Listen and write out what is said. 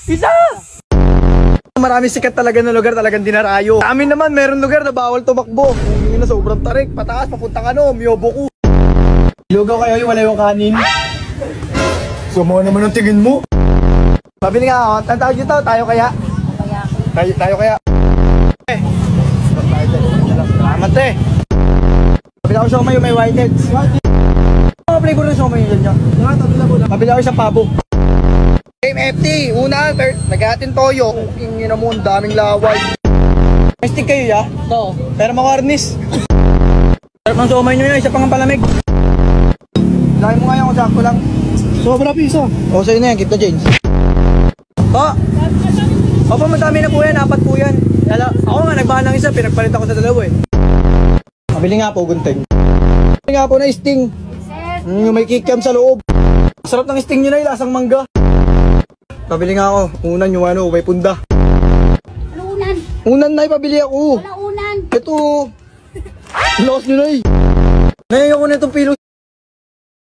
Isa! Marami sikat talaga na lugar, talagang dinarayo. Sa amin naman, meron lugar na bawal tumakbo. Kung yun na sobrang tarik, pataas, papuntang Myoboku. Lugaw kayo, wala yung kanin. Sumo naman ang tingin mo. Pabili nga ako, ang tawag dito, tayo kaya? Tayo kaya. Salamat eh. Pabili ako siomay, may whitehead. Ano flavor ng siomay yun dyan? Pabili ako isang pabo. Game FT, una, nag-atin toyo. Cooking yun mo, ang daming laway. May stick kayo ya? Oo. Pero makarnis. Sarap ng siomay nyo yun, isa pang palamig. Laki mo nga yung sakto lang. Sobra piso. O sa'yo na yan, keep the change. Opo, madami na po yan, 4 po yan. Ako nga, nagbahan ng isa, pinagpalit ako sa dalawa eh. Mabili nga po, gunting. Mabili nga po na sting. Yung may kikiam sa loob. Sarap ng sting nyo na, lasang mangga. Pabili nga ako, unan yung may punda. Ano unan? Unan na, pabili ako. Wala unan. Ito. Lakas nyo na eh. Naiyak ko na itong pilo.